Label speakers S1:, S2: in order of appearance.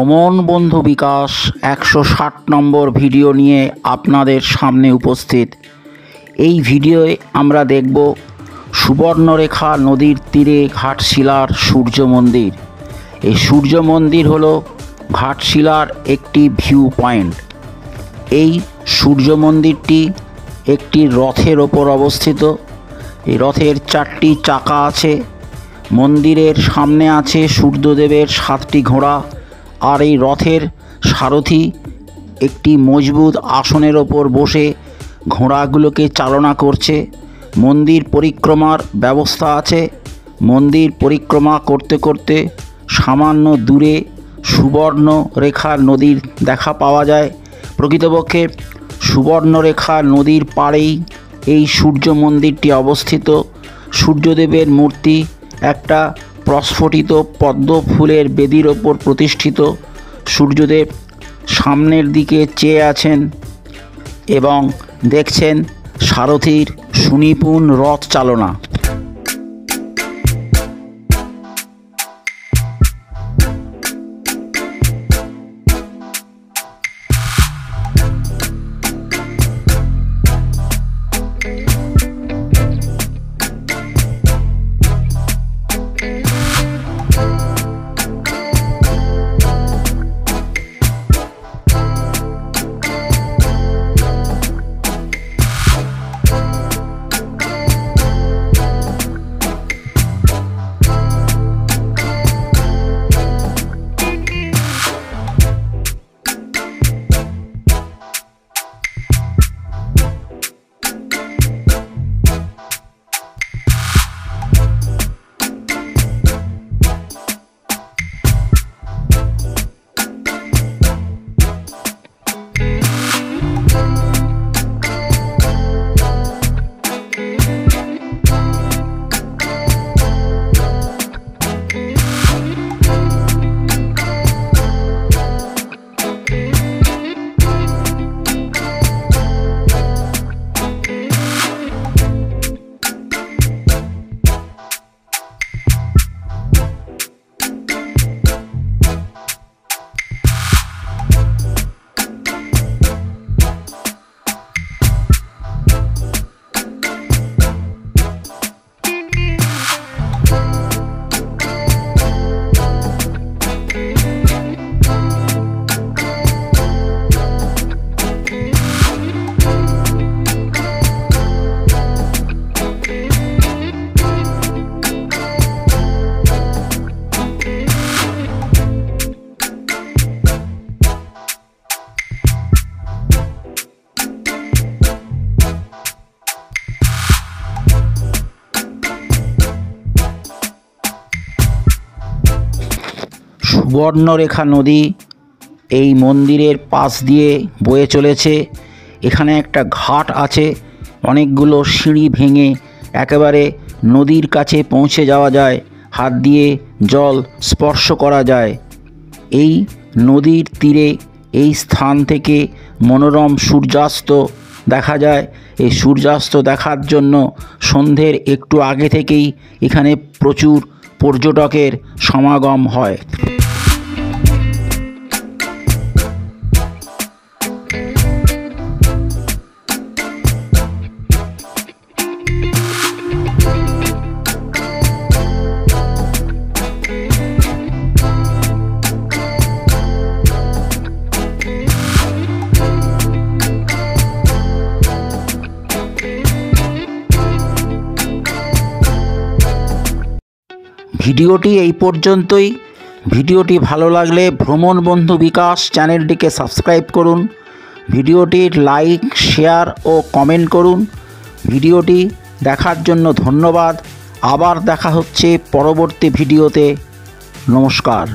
S1: ভ্রমণ বন্ধু বিকাশ 160 নম্বর ভিডিও নিয়ে আপনাদের সামনে উপস্থিত। এই ভিডিওয়ে আমরা দেখব সুবর্ণরেখা নদীর তীরে ঘাটশিলার সূর্য মন্দির। এই সূর্য মন্দির হলো ঘাটশিলার একটি ভিউ পয়েন্ট। এই সূর্য মন্দিরটি একটি রথের ওপর অবস্থিত। এই রথের 4টি চাকা আছে। মন্দিরের সামনে আছে সূর্যদেবের 7টি ঘোড়া, আর এই রথের সারথি একটি মজবুত আসনের ওপর বসে ঘোড়াগুলোকে চালনা করছে। মন্দির পরিক্রমার ব্যবস্থা আছে। মন্দির পরিক্রমা করতে করতে সামান্য দূরে সুবর্ণরেখা নদীর দেখা পাওয়া যায়। প্রকৃতপক্ষে সুবর্ণরেখা নদীর পাড়েই এই সূর্য মন্দিরটি অবস্থিত। সূর্যদেবের মূর্তি একটা প্রস্ফুটিত পদ্ম ফুলের বেদির ওপর প্রতিষ্ঠিত। সূর্যদেব সামনের দিকে চেয়ে আছেন এবং দেখছেন সারথির সুনিপুণ রথ চালনা। সুবর্ণরেখা নদী এই মন্দিরের পাশ দিয়ে বয়ে চলেছে। এখানে একটা ঘাট আছে। অনেকগুলো সিঁড়ি ভেঙে একেবারে নদীর কাছে পৌঁছে যাওয়া যায়। হাত দিয়ে জল স্পর্শ করা যায়। এই নদীর তীরে এই স্থান থেকে মনোরম সূর্যাস্ত দেখা যায়। এই সূর্যাস্ত দেখার জন্য সন্ধ্যের একটু আগে থেকেই এখানে প্রচুর পর্যটকের সমাগম হয়। ভিডিওটি এই পর্যন্তই। ভিডিওটি ভালো লাগলে ভ্রমণ বন্ধু বিকাশ চ্যানেলটিকে সাবস্ক্রাইব করুন। ভিডিওটির লাইক, শেয়ার ও কমেন্ট করুন। ভিডিওটি দেখার জন্য ধন্যবাদ। আবার দেখা হচ্ছে পরবর্তী ভিডিওতে। নমস্কার।